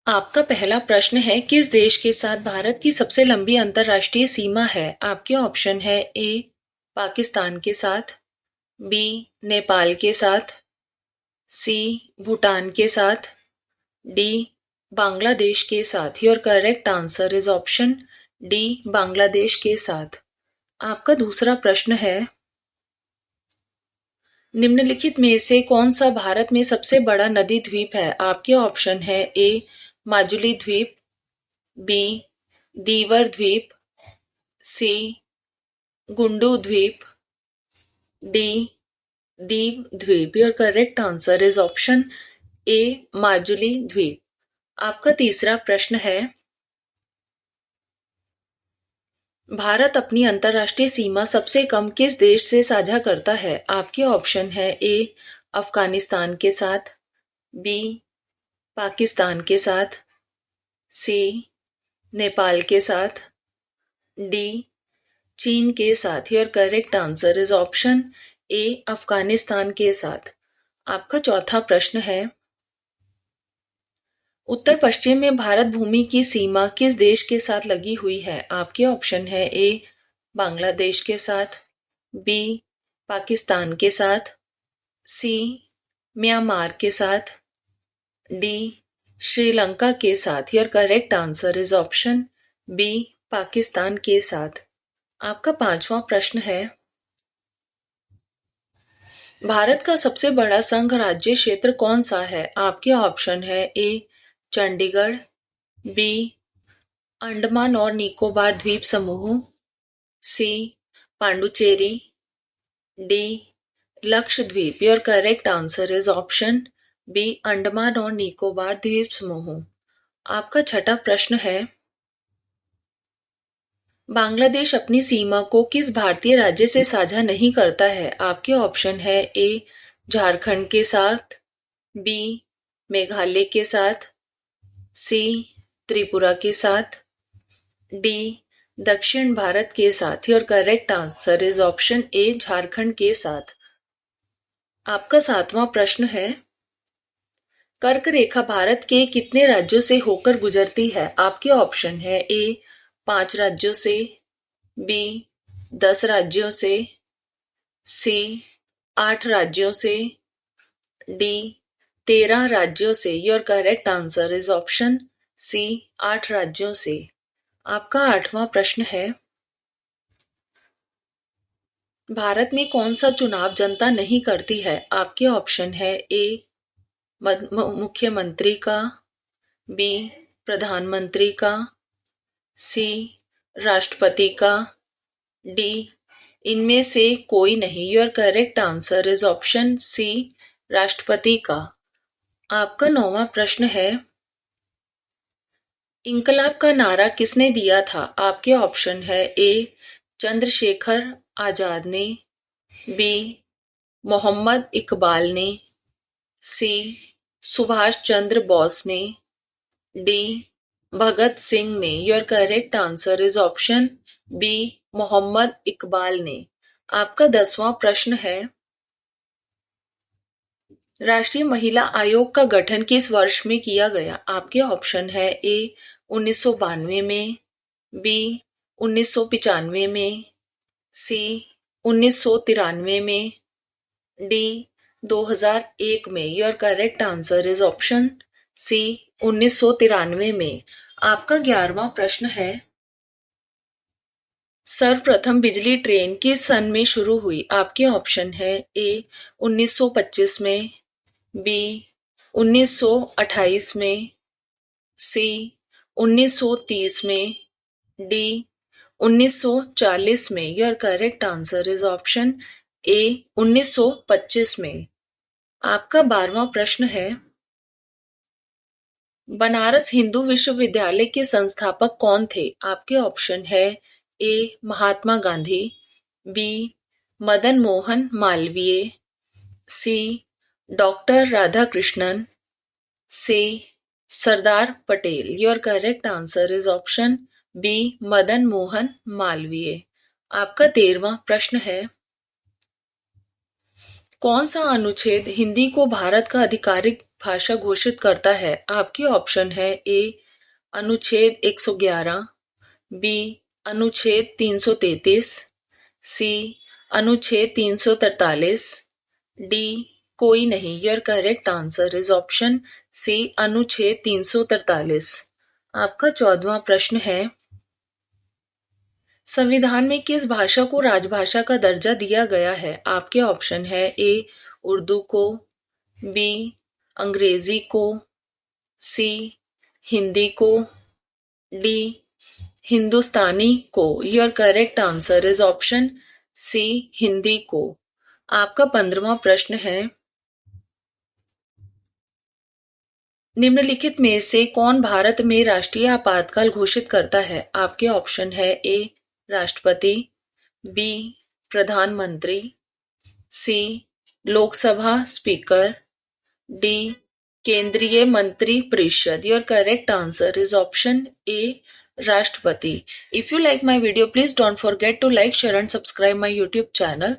आपका पहला प्रश्न है, किस देश के साथ भारत की सबसे लंबी अंतर्राष्ट्रीय सीमा है? आपके ऑप्शन है ए पाकिस्तान के साथ, बी नेपाल के साथ, सी भूटान के साथ, डी बांग्लादेश के साथ। Your correct answer is option D Bangladesh के साथ। आपका दूसरा प्रश्न है, निम्नलिखित में से कौन सा भारत में सबसे बड़ा नदी द्वीप है? आपके ऑप्शन है ए माजुली द्वीप, बी दीवर द्वीप, सी गुंडू द्वीप, डी दीव द्वीप। Your correct answer is option A Majuli द्वीप। आपका तीसरा प्रश्न है, भारत अपनी अंतर्राष्ट्रीय सीमा सबसे कम किस देश से साझा करता है? आपके ऑप्शन है ए अफगानिस्तान के साथ, बी पाकिस्तान के साथ, सी नेपाल के साथ, डी चीन के साथ। Your correct answer is option A Afghanistan के साथ। आपका चौथा प्रश्न है, उत्तर पश्चिम में भारत भूमि की सीमा किस देश के साथ लगी हुई है? आपके ऑप्शन है ए बांग्लादेश के साथ, बी पाकिस्तान के साथ, सी म्यांमार के साथ, डी श्रीलंका के साथ। Your correct answer is option B Pakistan के साथ। आपका पांचवा प्रश्न है, भारत का सबसे बड़ा संघ राज्य क्षेत्र कौन सा है? आपके ऑप्शन है ए चंडीगढ़, बी अंडमान और निकोबार द्वीप समूह, C Pondicherry, D Lakshadweep. Your correct answer is option B Andaman और निकोबार द्वीप समूह। आपका छठा प्रश्न है, बांग्लादेश अपनी सीमा को किस भारतीय राज्य से साझा नहीं करता है? आपके ऑप्शन है ए झारखंड के साथ, बी मेघालय के साथ, सी त्रिपुरा के साथ, डी दक्षिण भारत के साथ। Your correct answer is option A Jharkhand के साथ। आपका सातवां प्रश्न है, कर्क रेखा भारत के कितने राज्यों से होकर गुजरती है? आपके ऑप्शन है ए 5 राज्यों से, बी 10 राज्यों से, सी 8 राज्यों से, डी 13 राज्यों से। Your correct answer is option C 8 राज्यों से। आपका आठवां प्रश्न है, भारत में कौन सा चुनाव जनता नहीं करती है? आपके ऑप्शन है ए मुख्यमंत्री का, बी प्रधानमंत्री का, सी राष्ट्रपति का, डी इनमें से कोई नहीं। Your correct answer is option C राष्ट्रपति का। आपका नौवां प्रश्न है, इंकलाब का नारा किसने दिया था? आपके ऑप्शन है ए चंद्रशेखर आजाद ने, बी मोहम्मद इकबाल ने, सी सुभाष चंद्र बोस ने, डी भगत सिंह ने। Your correct answer is option B Mohammad Iqbal ने। आपका 10वां प्रश्न है, राष्ट्रीय महिला आयोग का गठन किस वर्ष में किया गया? आपके ऑप्शन है ए 1992 में, बी 1995 में, सी 1993 में, डी 2001 में। Your correct answer is option C 1993 में। आपका 11वां प्रश्न है, सर्वप्रथम बिजली ट्रेन किस सन में शुरू हुई? आपके ऑप्शन है ए 1925 में, बी 1928 में, सी 1930 में, डी 1940 में। Your correct answer is option A 1925 में। आपका 12वां प्रश्न है, बनारस हिंदू विश्वविद्यालय के संस्थापक कौन थे? आपके ऑप्शन है A Mahatma Gandhi, B Madan Mohan Malviya, C doctor Radhakrishnan, C Sardar Patel. Your correct answer is option B Madan Mohan Malviya. आपका 13वां प्रश्न है, कौन सा अनुच्छेद हिंदी को भारत का आधिकारिक भाषा घोषित करता है? आपके ऑप्शन है ए अनुच्छेद 111, बी अनुच्छेद 333, सी अनुच्छेद 343, डी कोई नहीं। Your correct answer is option C अनुच्छेद 343। आपका 14वां प्रश्न है, संविधान में किस भाषा को राजभाषा का दर्जा दिया गया है? आपके ऑप्शन है ए उर्दू को, बी अंग्रेजी को, सी हिंदी को, डी हिंदुस्तानी को। Your correct answer is option C Hindi को। आपका 15वां प्रश्न है, निम्नलिखित में से कौन भारत में राष्ट्रीय आपातकाल घोषित करता है? आपके ऑप्शन है ए राष्ट्रपति, बी प्रधानमंत्री, सी लोकसभा स्पीकर, डी केंद्रीय मंत्री परिषद। Your correct answer is option A राष्ट्रपति। If you like my video, please don't forget to like, share and subscribe my YouTube channel.